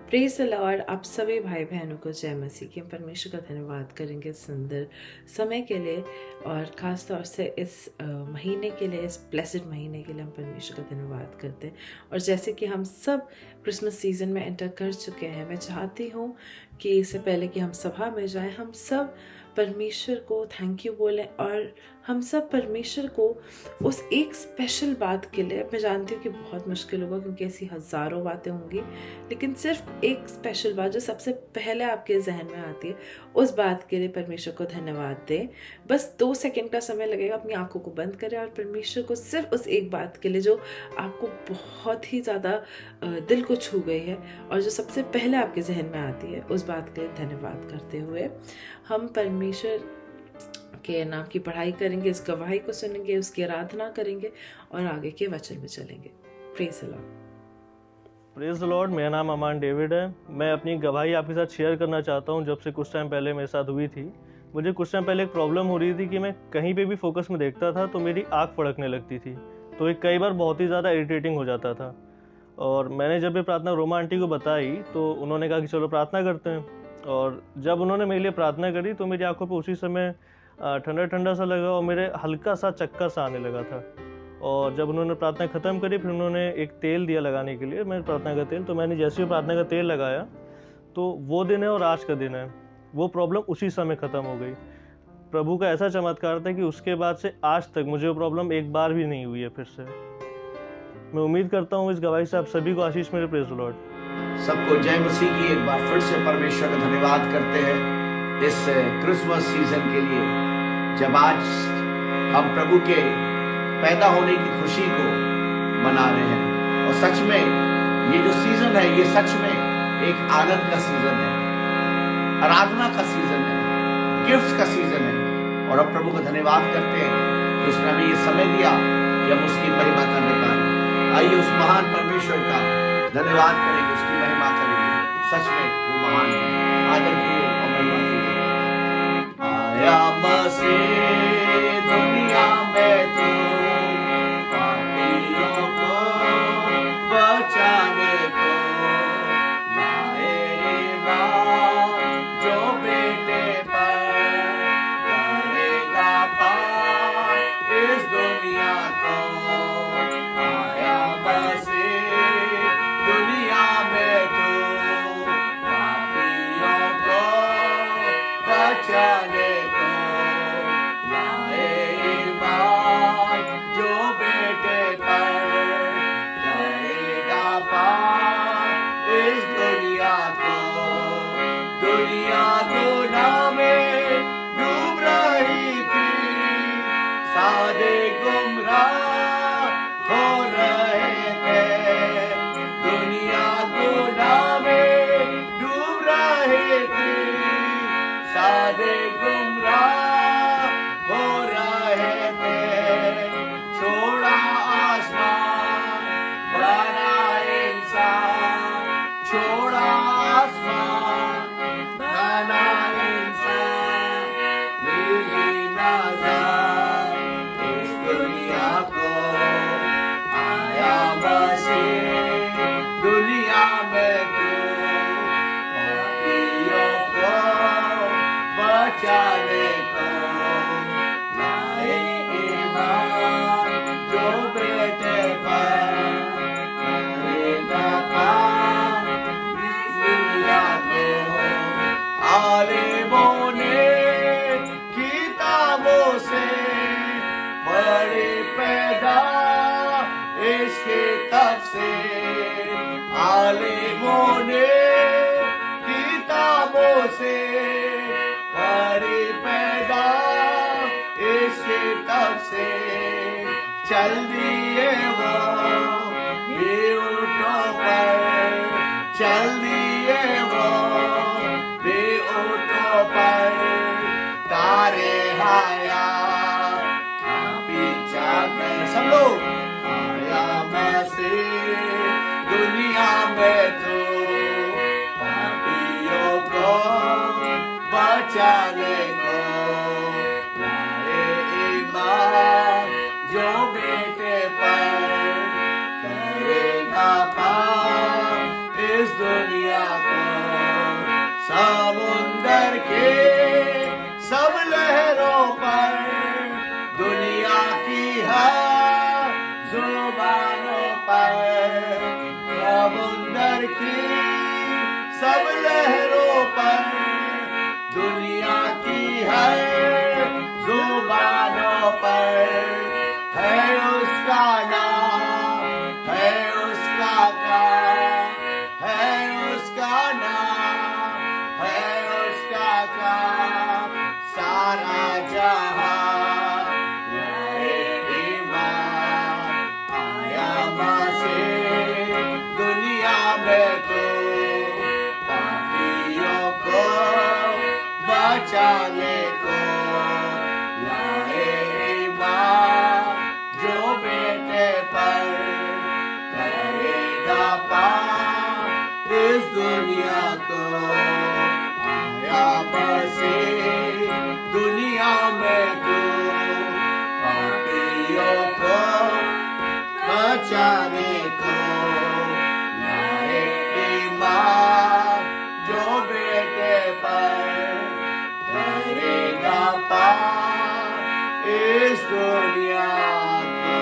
Praise the Lord. आप सभी भाई बहनों को जय मसीह की। हम परमेश्वर का धन्यवाद करेंगे सुंदर समय के लिए और ख़ास तौर से इस महीने के लिए, इस ब्लेसिड महीने के लिए हम परमेश्वर का धन्यवाद करते हैं। और जैसे कि हम सब क्रिसमस सीज़न में एंटर कर चुके हैं, मैं चाहती हूँ कि इससे पहले कि हम सभा में जाएं, हम सब परमेश्वर को थैंक यू बोलें और हम सब परमेश्वर को उस एक स्पेशल बात के लिए, मैं जानती हूँ कि बहुत मुश्किल होगा क्योंकि ऐसी हज़ारों बातें होंगी, लेकिन सिर्फ एक स्पेशल बात जो सबसे पहले आपके जहन में आती है, उस बात के लिए परमेश्वर को धन्यवाद दें। बस 2 सेकंड का समय लगेगा, अपनी आंखों को बंद करें और परमेश्वर को सिर्फ उस एक बात के लिए जो आपको बहुत ही ज़्यादा दिल को छू गई है और जो सबसे पहले आपके जहन में आती है, उस बात के लिए धन्यवाद करते हुए हम परमेश्वर के नाम की पढ़ाई करेंगे, इस गवाही को सुनेंगे, उसकी आराधना करेंगे और आगे के वचन में चलेंगे। Praise the Lord. Praise the Lord. मेरा नाम अमान डेविड है। मैं अपनी गवाही आपके साथ शेयर करना चाहता हूँ। जब से कुछ टाइम पहले मेरे साथ हुई थी, मुझे कुछ टाइम पहले एक प्रॉब्लम हो रही थी कि मैं कहीं पे भी फोकस में देखता था तो मेरी आँख फड़कने लगती थी, तो ये कई बार बहुत ही ज़्यादा इरिटेटिंग हो जाता था। और मैंने जब ये प्रार्थना रोमा आंटी को बताई तो उन्होंने कहा कि चलो प्रार्थना करते हैं। और जब उन्होंने मेरे लिए प्रार्थना करी तो मेरी आंखों पे उसी समय ठंडा ठंडा सा लगा और मेरे हल्का सा चक्कर सा आने लगा था। और जब उन्होंने प्रार्थना ख़त्म करी, फिर उन्होंने एक तेल दिया लगाने के लिए, मेरे प्रार्थना का तेल। तो मैंने जैसे ही प्रार्थना का तेल लगाया तो वो दिन है और आज का दिन है, वो प्रॉब्लम उसी समय ख़त्म हो गई। प्रभु का ऐसा चमत्कार था कि उसके बाद से आज तक मुझे वो प्रॉब्लम एक बार भी नहीं हुई है फिर से। मैं उम्मीद करता हूँ इस गवाही से आप सभी को आशीष मिले। Praise the Lord. सबको जय मसीह की। एक बार फिर से परमेश्वर का धन्यवाद करते हैं इस क्रिसमस सीजन के लिए, जब आज हम प्रभु के पैदा होने की खुशी को मना रहे हैं। और सच में ये जो सीजन है, ये सच में एक आनंद का सीजन है, आराधना का सीजन है, गिफ्ट का सीजन है। और अब प्रभु का धन्यवाद करते हैं कि उसने हमें ये समय दिया कि हम उसकी महिमा करने पाए। आइए उस महान परमेश्वर का धन्यवाद करेंगे, उसकी महिमा करेंगे। सच में वो महान है। आदर कीजिए और महिमा कीजिए। आया मसीह दुनिया में तो पापियों को बचाने को, लाए ईमान जो बेटे पर करेगा पार इस दुनिया को। आया मसीह दुनिया में तो पापियों को बचाने को, लाए ईमान जो बेटे पर करेगा पार इस दुनिया को। दुनिया गुनाह में डूब रही थी, सारे गुमराह हो रहे थे। दुनिया गुनाह में डूब रही थी, सारे गुमराह हो रहे थे। छोड़ा आसमान बना इंसान, छोड़ा आसमान बना इंसान, मिली नजर इस दुनिया को। आया मसीह दुनिया में तो पापियों को बचाने को, लाए ईमान जो बेटे पर करेगा पार इस दुनिया को। आलिमों ने किताबों से बड़ी पैदा इसके तब से, आलिमों ने किताबों से बड़ी पैदा इसके तब से। चल दिए वो बेऊठों पर, चल दिए वो बेऊठों पर, तारे आया पीछा कर। सब लोग आया मसीह दुनिया में तो पापियों को बचाने को, लाए ईमान जो बेटे पर करेगा पार इस दुनिया तूफानों पर, समुंदर की सब लहरों पर, दुनिया की हर जुबानों पर है उसका नाम, है उसका काम, है उसका नाम, है उसका काम। सारा जहां लाए ईमान, आया मसीह दुनिया में तो पापियों को बचाने को लाए ईमान, जो बेटे पर करेगा पार इस दुनिया को। आया मसीह दुनिया में तो पापियों को बचाने को लाए ईमान, जो बेटे पर करेगा पार इस दुनिया को।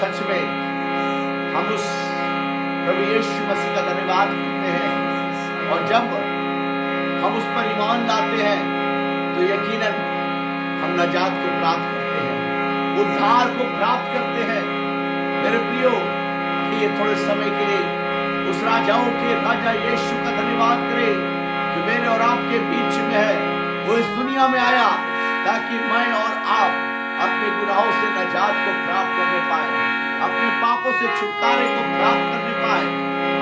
सच में हम उस प्रभु यीशु मसीह का धन्यवाद करते हैं, और जब हम उस पर ईमान लाते हैं तो यकीनन हम नजात को प्राप्त करते हैं, उद्धार को प्राप्त करते हैं। मेरे प्रियो, ये थोड़े समय के लिए उस राजाओं के राजा यीशु का धन्यवाद करें जो मेरे और आपके बीच में है। वो इस दुनिया में आया ताकि मैं और आप अपने गुनाहों से नजात को प्राप्त करने पाए, अपने पापों से छुटकारे को प्राप्त करने पाए।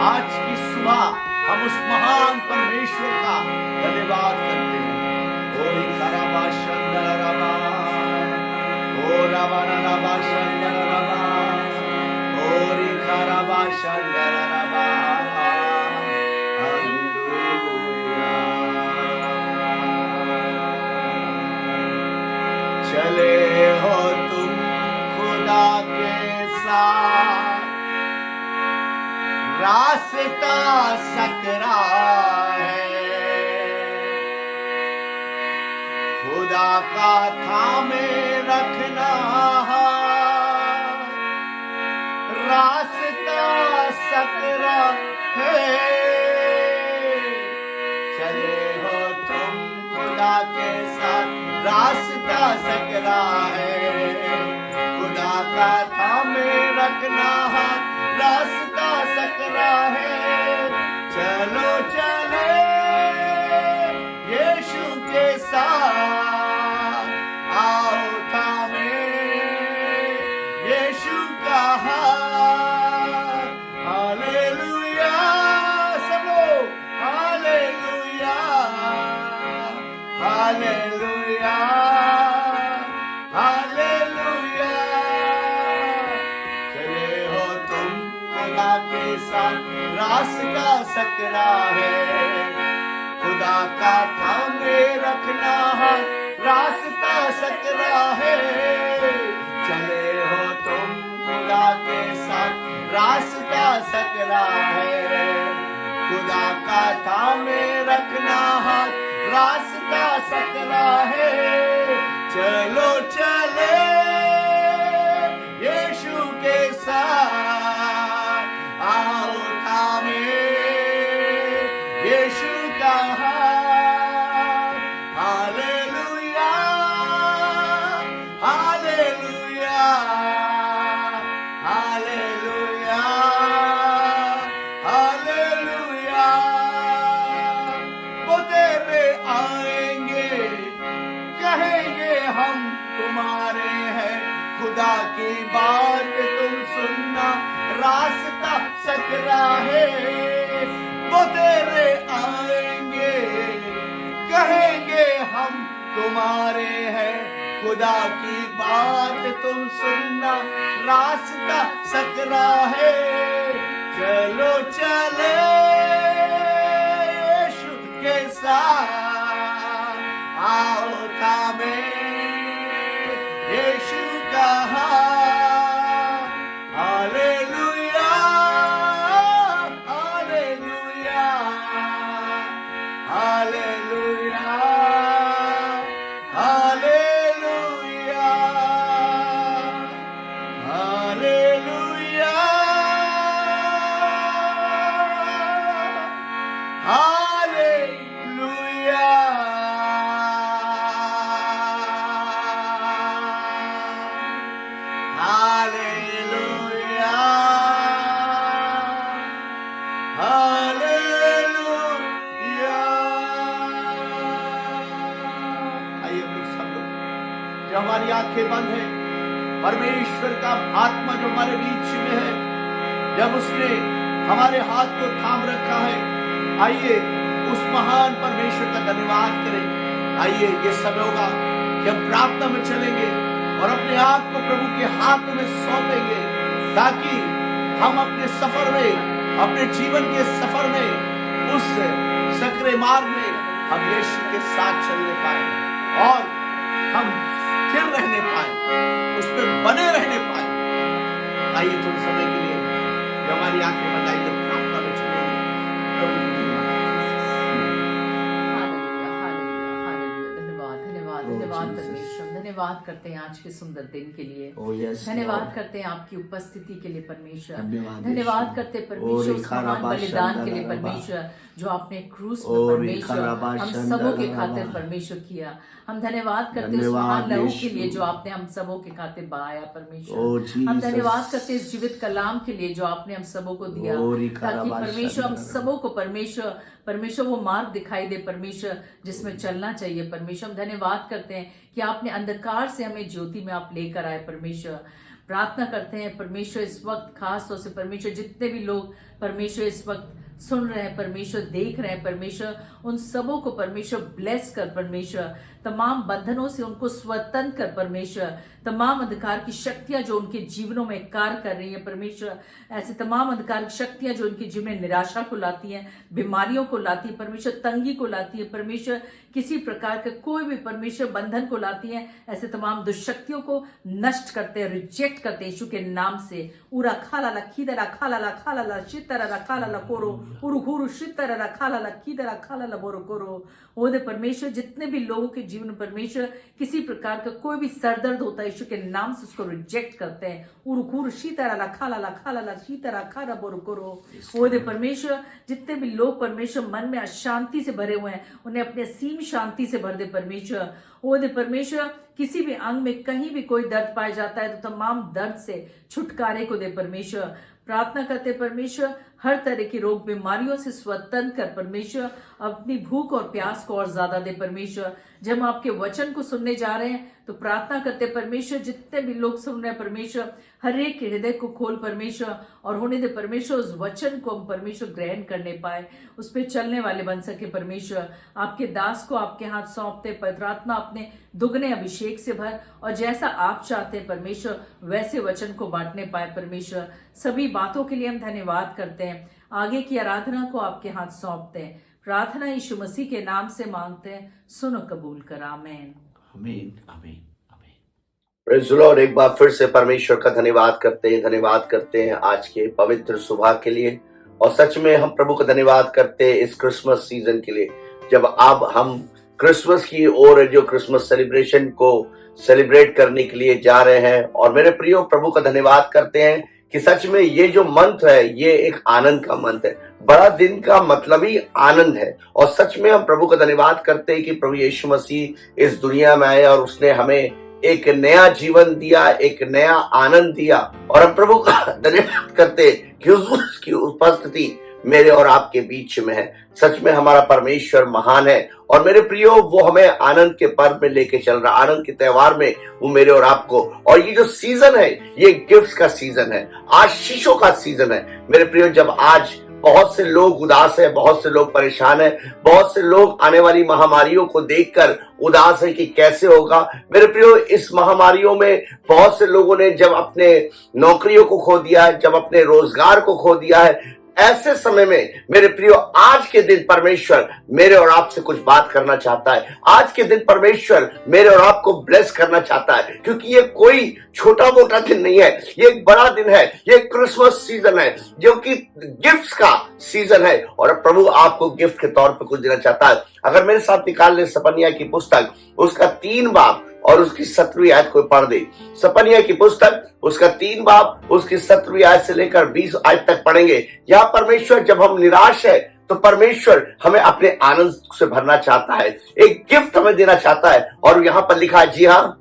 आज की सुबह हम उस महान परमेश्वर का धन्यवाद करते हैं। ओरी खराबा शंदर रबा, ओ रबा रबा शंदर रबा, ओरी खराबा शंदर रबा। हालेलुया। चले हो तुम खुदा के साथ, रास्ता सकरा है, खुदा का थामे रखना रास्ता सकरा है। चले हो तुम खुदा के साथ, रास्ता सकरा है, खुदा का थामे रखना रास्ता सकरा है। चलो चले यीशु के साथ, आओ थामे यीशु का हाथ। हालेलुया, सब लोग हालेलुया, हालेलुया, हालेलुया। चले हो तुम खुदा के साथ, रास्ता सकरा है, खुदा का थामे रखना रास्ता सकरा है। चले हो तुम खुदा के साथ, रास्ता सकरा है, खुदा का थामे रखना रास्ता सकरा है। चलो चले यीशु के साथ, आओ थामे यीशु का हाथ। Hallelujah, hallelujah, hallelujah, hallelujah. वो तेरे आएंगे, कहेंगे हम तुम्हारे हैं, खुदा की बात तुम सुनना रास्ता सकरा है। वो तेरे आएंगे, कहेंगे हम तुम्हारे हैं, खुदा की बात तुम सुनना रास्ता सकरा है। चलो चले यीशु के साथ, आओ थामे यीशु का हाथ। Hallelujah, hallelujah, hallelujah, hallelujah. Hallelujah, hallelujah. आइए हम लोग सब लोग, जो हमारी आंखें बंद है, परमेश्वर का आत्मा जो हमारे बीच में है, जब उसने हमारे हाथ को थाम रखा है, आइए उस महान परमेश्वर का धन्यवाद करें। आइए ये समय होगा कि हम प्रार्थना में चलेंगे और अपने आप को प्रभु के हाथ में सौंपेंगे, ताकि हम अपने सफर में, अपने जीवन के सफर में, उस सकरे मार्ग में हम यीशु के साथ चलने पाए और हम स्थिर रहने पाए, उसमें बने रहने पाए। आइए थोड़े समय के लिए जो हमारी आंखें बंद, आइए प्रार्थना में चलेंगे। प्रभु की धन्यवाद परमेश्वर, धन्यवाद करते हैं आज के सुंदर दिन के लिए। धन्यवाद करते हैं आपकी उपस्थिति के लिए परमेश्वर। धन्यवाद करते हैं परमेश्वर उस महान बलिदान के लिए परमेश्वर, जो आपने क्रूस में परमेश्वर हम सबों के खातिर परमेश्वर किया। हम धन्यवाद करते हैं उस महान लहू के लिए जो आपने हम सबों के खातिर बहाया परमेश्वर। हम धन्यवाद करते हैं इस जीवित कलाम के लिए जो आपने हम सबों को दिया, ताकि परमेश्वर हम सबों को परमेश्वर वो मार्ग दिखाई दे परमेश्वर, जिसमें चलना चाहिए परमेश्वर। हम धन्यवाद करते हैं कि आपने अंधकार से हमें ज्योति में आप लेकर आए परमेश्वर। प्रार्थना करते हैं परमेश्वर इस वक्त खास तौर से परमेश्वर, जितने भी लोग परमेश्वर इस वक्त सुन रहे हैं परमेश्वर, देख रहे हैं परमेश्वर, उन सबों को परमेश्वर ब्लेस कर परमेश्वर। तमाम बंधनों से उनको स्वतंत्र कर परमेश्वर। तमाम अंधकार की शक्तियां जो उनके जीवनों में कार्य कर रही है परमेश्वर, ऐसे तमाम अंधकार की शक्तियां जो उनके जीवन में निराशा को लाती हैं, बीमारियों को लाती है परमेश्वर, तंगी को लाती है परमेश्वर, किसी प्रकार का कोई भी परमेश्वर बंधन को लाती है, ऐसे तमाम दुष्शक्तियों को नष्ट करते हैं, रिजेक्ट करते हैं यीशु के नाम से। उरा खाला ला खीदरा खाला ला खाला ला शितरा ला खाला ला कोरो उरु घुरु शितरा ला खाला ला खीदरा खाला ला बोरो कोरो। ओ दे परमेश्वर, जितने भी लोगों के जीवन परमेश्वर किसी प्रकार का कोई भी सरदर्द होता है, यीशु के नाम से उसको रिजेक्ट करते हैं। उरु घुरु शितरा ला खाला ला शितरा खाला बोरो कोरो। ओ दे परमेश्वर, जितने भी लोग परमेश्वर मन में अशांति से भरे हुए हैं, उन्हें अपने असीम शांति से भर दे परमेश्वर। ओ दे परमेश्वर, किसी भी अंग में कहीं भी कोई दर्द पाया जाता है तो तमाम दर्द से छुटकारे को दे परमेश्वर। प्रार्थना करते परमेश्वर, हर तरह की रोग बीमारियों से स्वतंत्र कर परमेश्वर। अपनी भूख और प्यास को और ज्यादा दे परमेश्वर। जब हम आपके वचन को सुनने जा रहे हैं तो प्रार्थना करते परमेश्वर, जितने भी लोग सुन रहे हैं परमेश्वर, हर एक के हृदय को खोल परमेश्वर और होने दे परमेश्वर उस वचन को हम परमेश्वर ग्रहण करने पाए, उस पर चलने वाले बन सके परमेश्वर। आपके दास को आपके हाथ सौंपते, पवित्र आत्मा अपने दुगने अभिषेक से भर और जैसा आप चाहते हैं परमेश्वर वैसे वचन को बांटने पाए परमेश्वर। सभी बातों के लिए हम धन्यवाद करते हैं। आगे की आराधना को आपके हाथ सौंपते हैं। प्रार्थना यीशु मसीह के नाम से मांगते हैं, सुनो कबूल कर। आमीन आमीन आमीन आमीन। Praise the Lord. एक बार फिर से परमेश्वर का धन्यवाद करते हैं आज के पवित्र सुबह के लिए, और सच में हम प्रभु का धन्यवाद करते हैं इस क्रिसमस सीजन के लिए, जब अब हम क्रिसमस की ओर जो क्रिसमस सेलिब्रेशन को सेलिब्रेट करने के लिए जा रहे हैं। और मेरे प्रियो, प्रभु का धन्यवाद करते हैं कि सच में ये जो मंथ है ये एक आनंद का मंथ है। बड़ा दिन का मतलब ही आनंद है, और सच में हम प्रभु का धन्यवाद करते हैं कि प्रभु यीशु मसीह इस दुनिया में आए और उसने हमें एक नया जीवन दिया, एक नया आनंद दिया। और हम प्रभु का धन्यवाद करते हैं कि उसकी उपस्थिति मेरे और आपके बीच में है। सच में हमारा परमेश्वर महान है। और मेरे प्रियो, वो हमें आनंद के पर्व में लेके चल रहा, आनंद के त्योहार में वो मेरे और आपको। और ये जो सीजन है ये गिफ्ट्स का सीजन है, आशीषों का सीजन है। मेरे प्रियो, जब आज बहुत से लोग उदास है, बहुत से लोग परेशान है, बहुत से लोग आने वाली महामारियों को देखकर उदास है कि कैसे होगा। मेरे प्रियो, इस महामारियों में बहुत से लोगों ने जब अपने नौकरियों को खो दिया है, जब अपने रोजगार को खो दिया है, ऐसे समय में मेरे प्रियो आज के दिन परमेश्वर मेरे और आपसे कुछ बात करना चाहता है। आज के दिन परमेश्वर मेरे और आपको ब्लेस करना चाहता है, क्योंकि ये कोई छोटा मोटा दिन नहीं है, ये एक बड़ा दिन है। ये क्रिसमस सीजन है जो कि गिफ्ट्स का सीजन है, और प्रभु आपको गिफ्ट के तौर पर कुछ देना चाहता है। अगर मेरे साथ निकाल ले सपनिया की पुस्तक, उसका 3 बाब और उसकी 17वीं आयत को पढ़ दे। सपनिया की पुस्तक उसका 3 बाब उसकी 17वीं आयत से लेकर 20 आयत तक पढ़ेंगे। यहाँ परमेश्वर, जब हम निराश है तो परमेश्वर हमें अपने आनंद से भरना चाहता है, एक गिफ्ट हमें देना चाहता है। और यहाँ पर लिखा है, जी हाँ,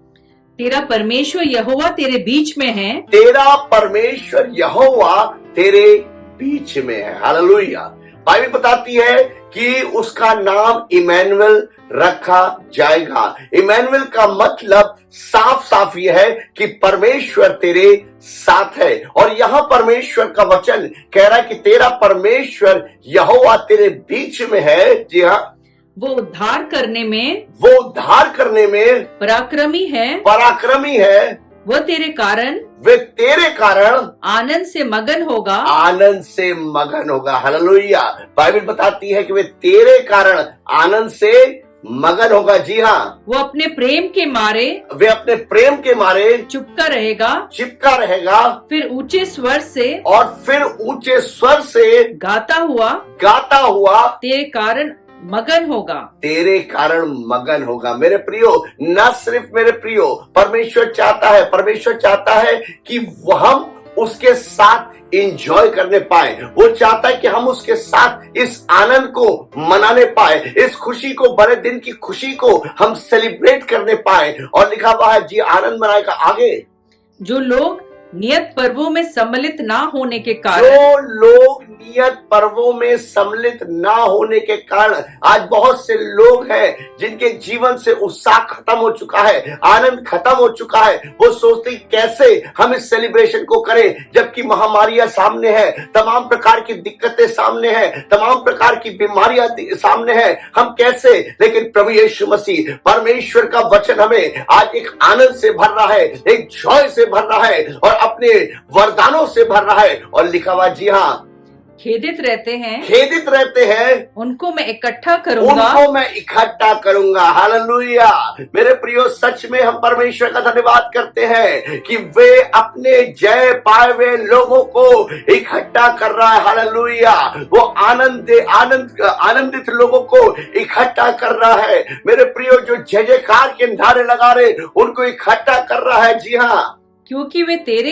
तेरा परमेश्वर यहोवा तेरे बीच में है। तेरा परमेश्वर यहोवा तेरे बीच में है। हालेलुया। बाइबल बताती है कि उसका नाम इमैनुअल रखा जाएगा। इमैनुअल का मतलब साफ साफ यह है कि परमेश्वर तेरे साथ है। और यहाँ परमेश्वर का वचन कह रहा है कि तेरा परमेश्वर यहोवा तेरे बीच में है। जी हाँ, वो उद्धार करने में पराक्रमी है। वो तेरे कारण वे तेरे कारण आनंद से मगन होगा। हालेलुया। बाइबल बताती है कि वे तेरे कारण आनंद से मगन होगा। जी हाँ, वो अपने प्रेम के मारे चिपका रहेगा। फिर ऊंचे स्वर से गाता हुआ तेरे कारण मगन होगा। मेरे प्रियो, न सिर्फ मेरे प्रियो, परमेश्वर चाहता है कि हम उसके साथ एंजॉय करने पाए। वो चाहता है कि हम उसके साथ इस आनंद को मनाने पाए, इस खुशी को, बड़े दिन की खुशी को हम सेलिब्रेट करने पाए। और लिखा हुआ है जी, आनंद मनाएगा। आगे, जो लोग नियत पर्वों में सम्मिलित ना होने के कारण आज बहुत से लोग हैं जिनके जीवन से उत्साह खत्म हो चुका है, आनंद खत्म हो चुका है। वो सोचते कैसे हम इस सेलिब्रेशन को करें, जबकि महामारियां सामने है, तमाम प्रकार की दिक्कतें सामने है, तमाम प्रकार की बीमारियां सामने है। हम कैसे? लेकिन प्रभु यीशु मसीह, परमेश्वर का वचन हमें आज एक आनंद से भर रहा है, एक जॉय से भर रहा है और अपने वरदानों से भर रहा है। और लिखा हुआ, जी हाँ, खेदित रहते हैं उनको मैं इकट्ठा करूंगा। हालेलुया। मेरे प्रियो, सच में हम परमेश्वर का धन्यवाद करते हैं कि वे अपने जय पाए हुए लोगों को इकट्ठा कर रहा है। हालेलुया। वो आनंदित लोगों को इकट्ठा कर रहा है। मेरे प्रियो, जो जय जयकार के नारे लगा रहे, उनको इकट्ठा कर रहा है। जी हाँ, क्योंकि वे तेरे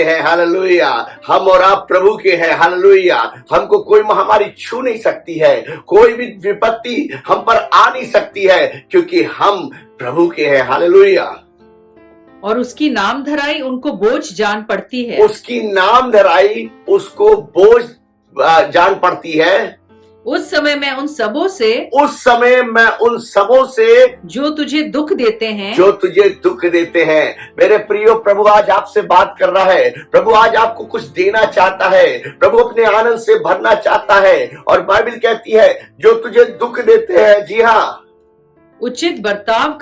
हैं। हालेलुया। हम और आप प्रभु के हैं। हालेलुया। हमको कोई महामारी छू नहीं सकती है, कोई भी विपत्ति हम पर आ नहीं सकती है, क्योंकि हम प्रभु के हैं। हालेलुया। और उसकी नाम धराई उनको बोझ जान पड़ती है। उसकी नाम धराई उसको बोझ जान पड़ती है। उस समय मैं उन सबों से जो तुझे दुख देते हैं। मेरे प्रियो, प्रभु आज आपसे बात कर रहा है। प्रभु आज आपको कुछ देना चाहता है। प्रभु अपने आनंद से भरना चाहता है। और बाइबल कहती है, जो तुझे दुख देते हैं, जी हाँ, उचित बर्ताव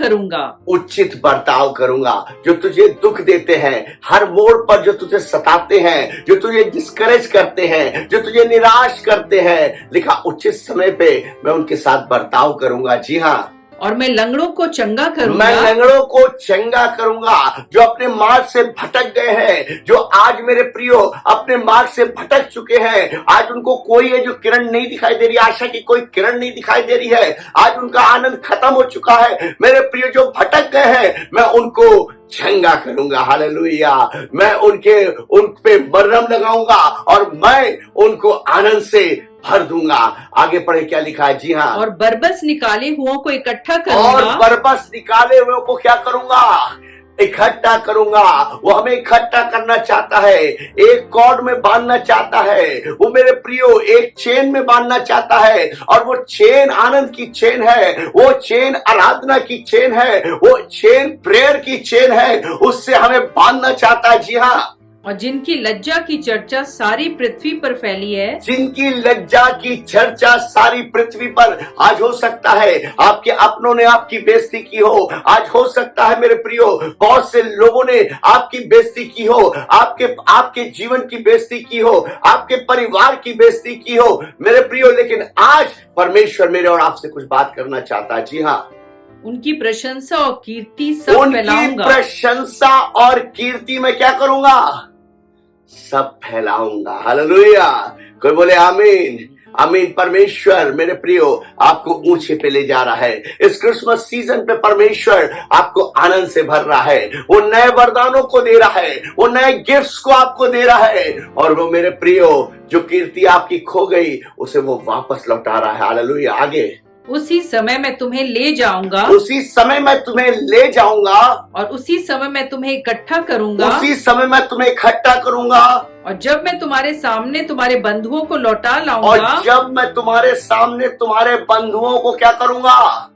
करूंगा। जो तुझे दुख देते हैं, हर मोड़ पर जो तुझे सताते हैं, जो तुझे डिस्करेज करते हैं, जो तुझे निराश करते हैं, लिखा उचित समय पे मैं उनके साथ बर्ताव करूंगा। जी हाँ, और मैं लंगड़ों को चंगा करूंगा। जो अपने मार्ग से भटक गए हैं, जो आज मेरे प्रियो अपने मार्ग से भटक चुके हैं, आज उनको कोई है जो किरण नहीं दिखाई दे रही, आशा की कोई किरण नहीं दिखाई दे रही है, आज उनका आनंद खत्म हो चुका है। मेरे प्रियो, जो भटक गए हैं, मैं उनको चंगा करूंगा। हालेलुया। मैं उन पे मरहम लगाऊंगा और मैं उनको आनंद से भर दूंगा। आगे पढ़े, क्या लिखा है? जी हाँ, और बरबस निकाले हुओं को इकट्ठा करूंगा। वो हमें इकट्ठा करना चाहता है, एक कॉर्ड में बांधना चाहता है। वो मेरे प्रियो एक चेन में बांधना चाहता है, और वो चेन आनंद की चेन है, वो चेन आराधना की चेन है, वो चेन प्रेयर की चेन है। उससे हमें बांधना चाहता है। जी हाँ, और जिनकी लज्जा की चर्चा सारी पृथ्वी पर फैली है। जिनकी लज्जा की चर्चा सारी पृथ्वी पर, आज हो सकता है आपके अपनों ने आपकी बेइज्जती की हो, आज हो सकता है मेरे प्रियो बहुत से लोगों ने आपकी बेइज्जती की हो, आपके जीवन की बेइज्जती की हो, आपके परिवार की बेइज्जती की हो मेरे प्रियो, लेकिन आज परमेश्वर मेरे और आपसे कुछ बात करना चाहता है। जी हाँ, उनकी प्रशंसा और कीर्ति सब फैलाऊंगा। प्रशंसा और कीर्ति मैं क्या करूंगा? सब फैलाऊंगा। हालेलुया। कोई बोले आमीन। आमीन। परमेश्वर मेरे प्रियो आपको ऊंचे पे ले जा रहा है। इस क्रिसमस सीजन पे परमेश्वर आपको आनंद से भर रहा है। वो नए वरदानों को दे रहा है, वो नए गिफ्ट्स को आपको दे रहा है, और वो मेरे प्रियो जो कीर्ति आपकी खो गई उसे वो वापस लौटा रहा है। हालेलुया। आगे, उसी समय मैं तुम्हें ले जाऊंगा उसी समय मैं तुम्हें ले जाऊंगा और उसी समय मैं तुम्हें इकट्ठा करूंगा उसी समय मैं तुम्हें इकट्ठा करूंगा और जब मैं तुम्हारे सामने तुम्हारे बंधुओं को लौटा और लाऊंगा जब मैं तुम्हारे सामने तुम्हारे बंधुओं को क्या करूंगा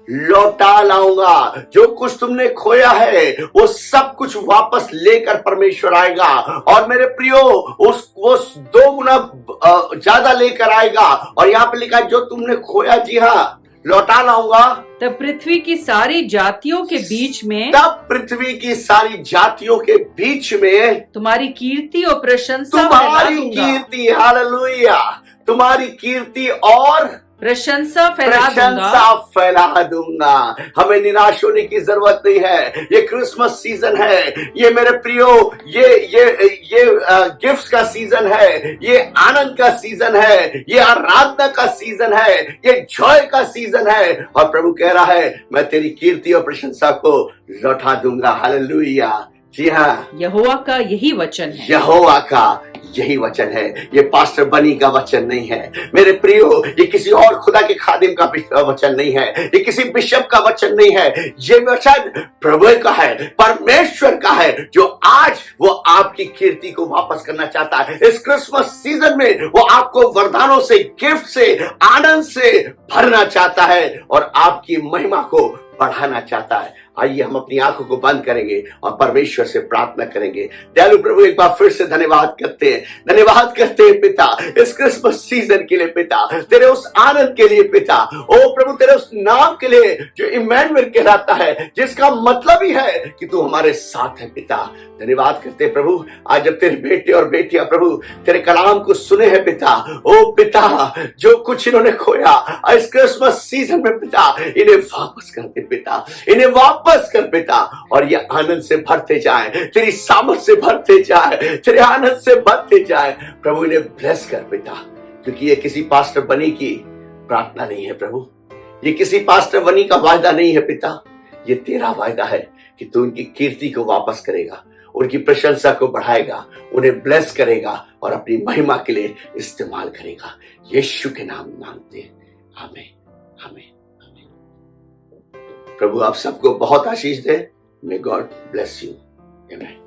लौटा लाऊंगा। जो कुछ तुमने खोया है वो सब कुछ वापस लेकर परमेश्वर आएगा और मेरे प्रियो वो 2 गुना ज्यादा लेकर आएगा। और यहाँ पे लिखा है जो तुमने खोया, जी हाँ, लौटा लाऊंगा। तब पृथ्वी की सारी जातियों के बीच में तब पृथ्वी की सारी जातियों के बीच में तुम्हारी कीर्ति और प्रशंसा तुम्हारी फैला दूंगा। कीर्ति, हालेलुया, तुम्हारी कीर्ति और प्रशंसा फैला दूंगा। हमें निराश होने की जरूरत नहीं है। ये क्रिसमस सीजन है, ये मेरे प्रियो, ये गिफ्ट्स का सीजन है, ये आनंद का सीजन है, ये आराधना का सीजन है, ये जॉय का सीजन है। और प्रभु कह रहा है मैं तेरी कीर्ति और प्रशंसा को लौटा दूंगा। हालेलुया। जी हाँ, यहोवा का यही वचन है। यहोवा का यही वचन है। ये पास्टर बनी का वचन नहीं है मेरे प्रियो, ये किसी और खुदा के खादिम का वचन नहीं है, ये किसी बिशप का वचन नहीं है। ये वचन प्रभु का है, परमेश्वर का है, जो आज वो आपकी कीर्ति को वापस करना चाहता है। इस क्रिसमस सीजन में वो आपको वरदानों से, गिफ्ट से, आनंद से भरना चाहता है और आपकी महिमा को बढ़ाना चाहता है। आइए हम अपनी आंखों को बंद करेंगे और परमेश्वर से प्रार्थना करेंगे। दयालु प्रभु, एक बार फिर से धन्यवाद करते हैं, धन्यवाद करते हैं पिता, इस क्रिसमस सीजन के लिए पिता, तेरे उस आनंद के लिए पिता। ओ प्रभु, तेरे उस नाम के लिए जो इम्मानुएल कहलाता है, जिसका मतलब ही है कि तू हमारे साथ है पिता। धन्यवाद करते हैं प्रभु, आज जब तेरे बेटे और बेटियां प्रभु तेरे कलाम को सुने हैं पिता, ओ पिता, जो कुछ इन्होंने खोया इस क्रिसमस सीजन में पिता, इन्हें वापस कर दे पिता, इन्हें वापस कर पिता, और ये आनंद से भरते जाए, तेरी सामर्थ से भरते जाए, तेरे आनंद से भरते जाए प्रभु। इन्हें ब्लेस कर पिता, क्योंकि ये किसी पास्टर बनी की प्रार्थना नहीं है प्रभु, ये किसी पास्टर बनी का वायदा नहीं है पिता, ये तेरा वायदा है कि तू उनकी कीर्ति को वापस करेगा, उनकी प्रशंसा को बढ़ाएगा, उन्हें ब्लेस करेगा और अपनी महिमा के लिए इस्तेमाल करेगा। यीशु के नाम में मांगते हैं, आमीन, आमीन, आमीन। प्रभु आप सबको बहुत आशीष दे। मे गॉड ब्लेस यू, आमीन।